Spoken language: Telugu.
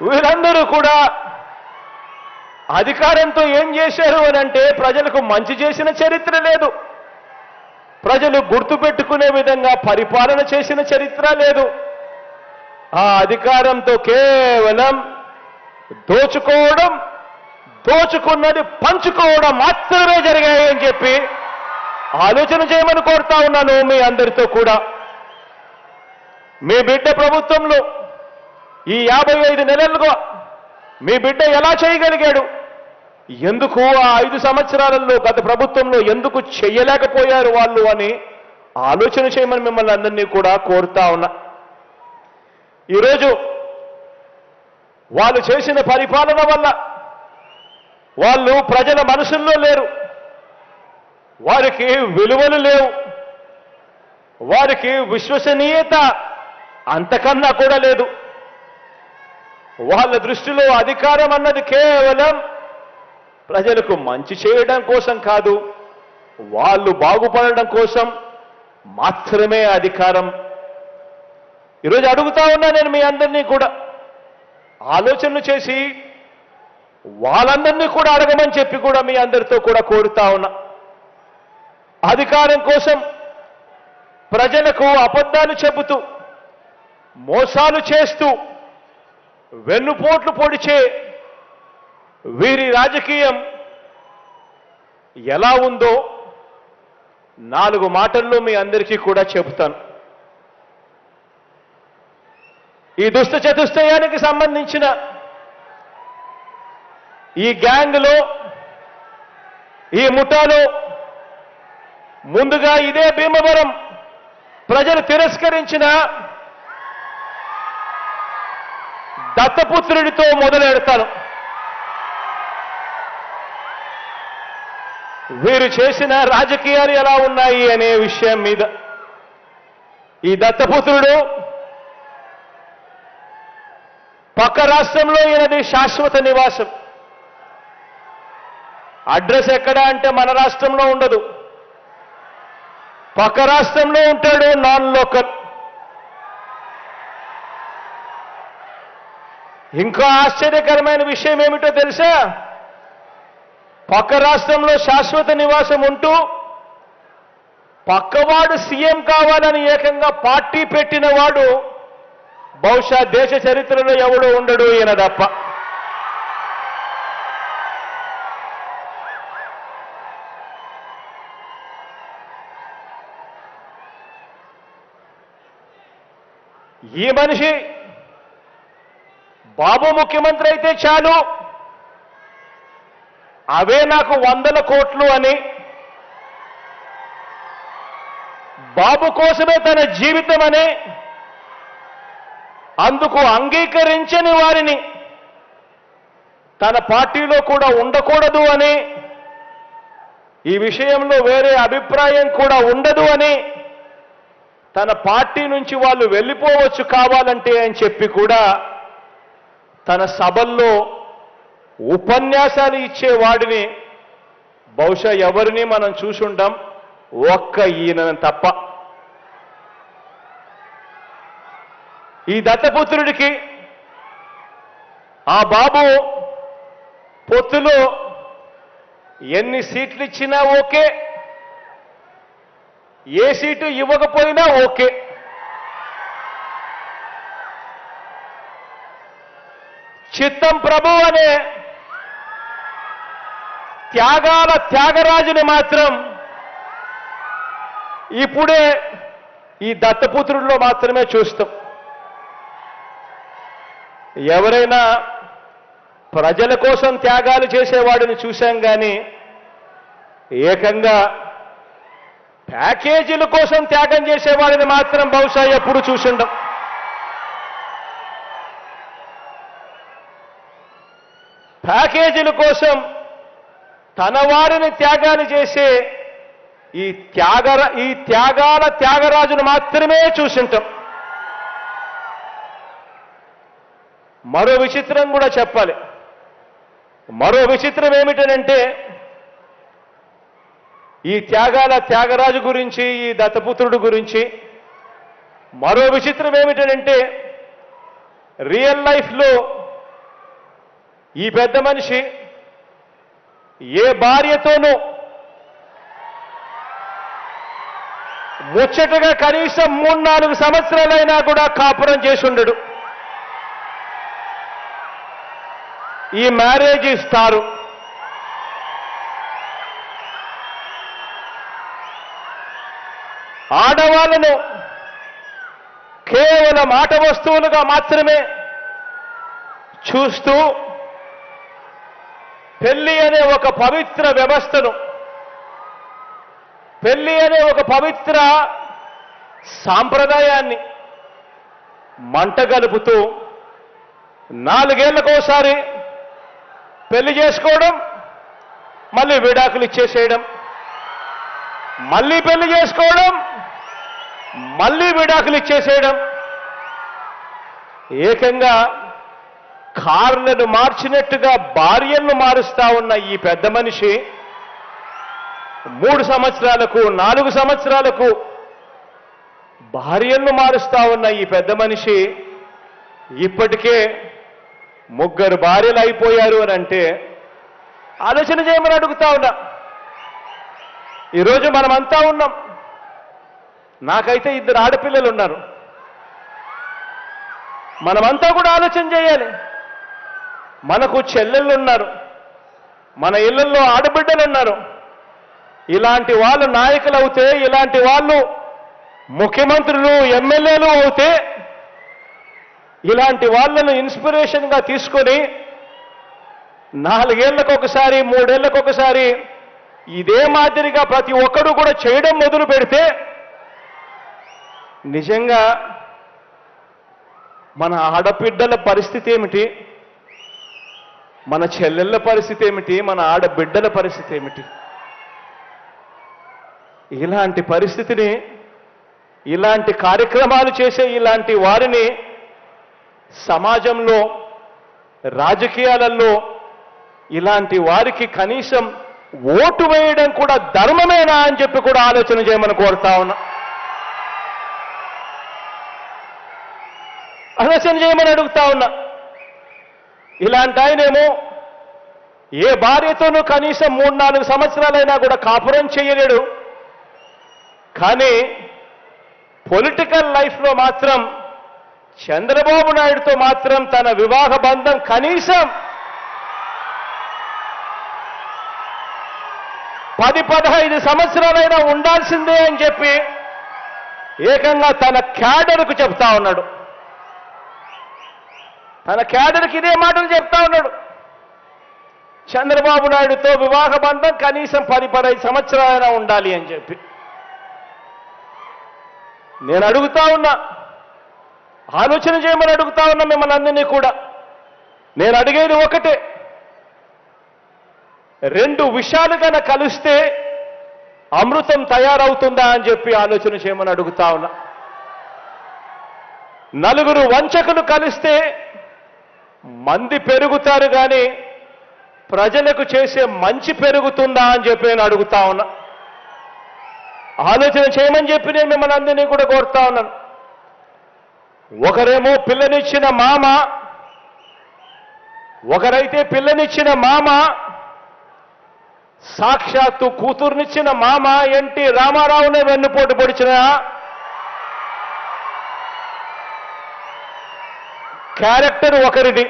వీరందరూ కూడా అధికారంతో ఏం చేశారు అని అంటే ప్రజలకు మంచి చేసిన చరిత్ర లేదు, ప్రజలు గుర్తుపెట్టుకునే విధంగా పరిపాలన చేసిన చరిత్ర లేదు. ఆ అధికారంతో కేవలం దోచుకోవడం, దోచుకున్నది పంచుకోవడం మాత్రమే జరిగాయి అని చెప్పి ఆలోచన చేయమని కోరుతా ఉన్నాను మీ అందరితో కూడా. మీ బిడ్డ ప్రభుత్వంలో ఈ 55 నెలలుగా మీ బిడ్డ ఎలా చేయగలిగాడు, ఎందుకు ఆ 5 సంవత్సరాలలో గత ప్రభుత్వంలో ఎందుకు చెయ్యలేకపోయారు వాళ్ళు అని ఆలోచన చేయమని మిమ్మల్ని అందరినీ కూడా కోరుతా ఉన్నా. ఈరోజు వాళ్ళు చేసిన పరిపాలన వల్ల వాళ్ళు ప్రజల మనసుల్లో లేరు, వారికి విలువలు లేవు, వారికి విశ్వసనీయత అంతకన్నా కూడా లేదు. వాళ్ళ దృష్టిలో అధికారం అన్నది కేవలం ప్రజలకు మంచి చేయడం కోసం కాదు, వాళ్ళు బాగుపడడం కోసం మాత్రమే అధికారం. ఈరోజు అడుగుతా ఉన్నా నేను మీ అందరినీ కూడా ఆలోచనలు చేసి వాళ్ళందరినీ కూడా అడగమని చెప్పి కూడా మీ అందరితో కూడా కోరుతా ఉన్నా. అధికారం కోసం ప్రజలకు అబద్ధాలు చెబుతూ, మోసాలు చేస్తూ, వెన్నుపోట్లు పొడిచే వీరి రాజకీయం ఎలా ఉందో 4 మాటల్లో మీ అందరికీ కూడా చెబుతాను. ఈ దుష్ట చతుష్టయానికి సంబంధించిన ఈ గ్యాంగ్లో, ఈ ముఠాలో ముందుగా ఇదే భీమవరం ప్రజలు తిరస్కరించిన దత్తపుత్రుడితో మొదలెడతాను. వీరు చేసిన రాజకీయాలు ఎలా ఉన్నాయి అనే విషయం మీద. ఈ దత్తపుత్రుడు పక్క రాష్ట్రంలో ఈయనది శాశ్వత నివాసం. అడ్రస్ ఎక్కడ అంటే మన రాష్ట్రంలో ఉండదు, పక్క రాష్ట్రంలో ఉంటాడు, నాన్ లోకల్. ఇంకా ఆశ్చర్యకరమైన విషయం ఏమిటో తెలుసా? పక్క రాష్ట్రంలో శాశ్వత నివాసం ఉంటూ పక్కవాడు సీఎం కావాలని ఏకంగా పార్టీ పెట్టిన వాడు బహుశా దేశ చరిత్రలో ఎవడో ఉండడు, ఈయన తప్ప. ఈ మనిషి బాబు ముఖ్యమంత్రి అయితే చాలు, అవే నాకు 100 కోట్లు అని, బాబు కోసమే తన జీవితం అని, అందుకు అంగీకరించని వారిని తన పార్టీలో కూడా ఉండకూడదు అని, ఈ విషయంలో వేరే అభిప్రాయం కూడా ఉండదు అని, తన పార్టీ నుంచి వాళ్ళు వెళ్ళిపోవచ్చు కావాలంటే అని చెప్పి కూడా తన సభల్లో ఉపన్యాసాలు ఇచ్చేవాడిని బహుశా ఎవరిని మనం చూసుంటాం, ఒక్క ఈయన తప్ప. ఈ దత్తపుత్రుడికి ఆ బాబు పొత్తులో ఎన్ని సీట్లు ఇచ్చినా ఓకే, ఏ సీటు ఇవ్వకపోయినా ఓకే. చిత్తం ప్రభు అనే త్యాగాల త్యాగరాజుని మాత్రం ఇప్పుడే ఈ దత్తపుత్రుడిలో మాత్రమే చూస్తాం. ఎవరైనా ప్రజల కోసం త్యాగాలు చేసేవాడిని చూశాం కానీ ఏకంగా ప్యాకేజీల కోసం త్యాగం చేసేవాడిని మాత్రం బహుశా ఎప్పుడు చూసుండం. ప్యాకేజీల కోసం తన వారిని త్యాగాలు చేసే ఈ త్యాగాల త్యాగరాజును మాత్రమే చూసింటాం. మరో విచిత్రం కూడా చెప్పాలి. మరో విచిత్రం ఏమిటనంటే ఈ త్యాగాల త్యాగరాజు గురించి, ఈ దత్తపుత్రుడు గురించి మరో విచిత్రం ఏమిటనంటే రియల్ లైఫ్లో ఈ పెద్ద మనిషి ఏ భార్యతోనూ ముచ్చటగా కనీసం 3-4 సంవత్సరాలైనా కూడా కాపురం చేసి ఉండడు. ఈ మ్యారేజ్ ఇస్తారు. ఆడవాళ్ళను కేవలం ఆట వస్తువులుగా మాత్రమే చూస్తూ పెళ్లి అనే ఒక పవిత్ర వ్యవస్థను, పెళ్లి అనే ఒక పవిత్ర సాంప్రదాయాన్ని మంటగలుపుతూ 4 ఏళ్లకోసారి పెళ్లి చేసుకోవడం, మళ్ళీ విడాకులు ఇచ్చేసేయడం, మళ్ళీ పెళ్లి చేసుకోవడం, మళ్ళీ విడాకులు ఇచ్చేసేయడం, ఏకంగా కార్లను మార్చినట్టుగా భార్యలను మారుస్తా ఉన్న ఈ పెద్ద మనిషి 3 సంవత్సరాలకు 4 సంవత్సరాలకు భార్యలను మారుస్తా ఉన్న ఈ పెద్ద మనిషి ఇప్పటికే 3 భార్యలు అయిపోయారు అని అంటే ఆలోచన చేయమని అడుగుతా ఉన్నా. ఈరోజు మనమంతా ఉన్నాం. నాకైతే 2 ఆడపిల్లలు ఉన్నారు. మనమంతా కూడా ఆలోచన చేయాలి. మనకు చెల్లెళ్ళు ఉన్నారు, మన ఇళ్లలో ఆడబిడ్డలు ఉన్నారు. ఇలాంటి వాళ్ళు నాయకులు అవుతే, ఇలాంటి వాళ్ళు ముఖ్యమంత్రులు ఎమ్మెల్యేలు అవుతే, ఇలాంటి వాళ్ళను ఇన్స్పిరేషన్గా తీసుకొని 4 ఏళ్లకు ఒకసారి 3 ఏళ్లకు ఒకసారి ఇదే మాదిరిగా ప్రతి ఒక్కరూ కూడా చేయడం మొదలు పెడితే నిజంగా మన ఆడబిడ్డల పరిస్థితి ఏమిటి, మన చెల్లెళ్ళ పరిస్థితి ఏమిటి, మన ఆడబిడ్డల పరిస్థితి ఏమిటి? ఇలాంటి పరిస్థితిని, ఇలాంటి కార్యక్రమాలు చేసే ఇలాంటి వారిని సమాజంలో, రాజకీయాలలో ఇలాంటి వారికి కనీసం ఓటు వేయడం కూడా ధర్మమేనా అని చెప్పి కూడా ఆలోచన చేయమని కోరుతా ఉన్నా. ఆలోచన చేయమని అడుగుతా ఉన్నా. ఇలాంటి ఆయనేమో ఏ భార్యతోనూ కనీసం 3-4 సంవత్సరాలైనా కూడా కాపురం చేయలేడు. కానీ పొలిటికల్ లైఫ్లో మాత్రం చంద్రబాబు నాయుడుతో మాత్రం తన వివాహ బంధం కనీసం 10-15 సంవత్సరాలైనా ఉండాల్సిందే అని చెప్పి ఏకంగా తన క్యాడర్కు చెప్తా ఉన్నాడు. తన క్యాడర్కి ఇదే మాటలు చెప్తా ఉన్నాడు. చంద్రబాబు నాయుడుతో వివాహ బంధం కనీసం 10-15 సంవత్సరాలైనా ఉండాలి అని చెప్పి. నేను అడుగుతా ఉన్నా, ఆలోచన చేయమని అడుగుతా ఉన్నా మిమ్మల్ని అందరినీ కూడా. నేను అడిగేది ఒకటే, 2 విషయాలు కనుక కలిస్తే అమృతం తయారవుతుందా అని చెప్పి ఆలోచన చేయమని అడుగుతా ఉన్నా. 4 వంచకులు కలిస్తే మంది పెరుగుతారు కానీ ప్రజలకు చేసే మంచి పెరుగుతుందా అని చెప్పి నేను అడుగుతా ఉన్నా. ఆలోచన చేయమని చెప్పి నేను మిమ్మల్ని అందరినీ కూడా కోరుతా ఉన్నాను. ఒకరేమో పిల్లనిచ్చిన మామ, ఒకరైతే పిల్లనిచ్చిన మామ, సాక్షాత్తు కూతుర్నిచ్చిన మామ ఎన్టీ రామారావునే వెన్నుపోటు పొడిచిన క్యారెక్టర్ ఒకరిది.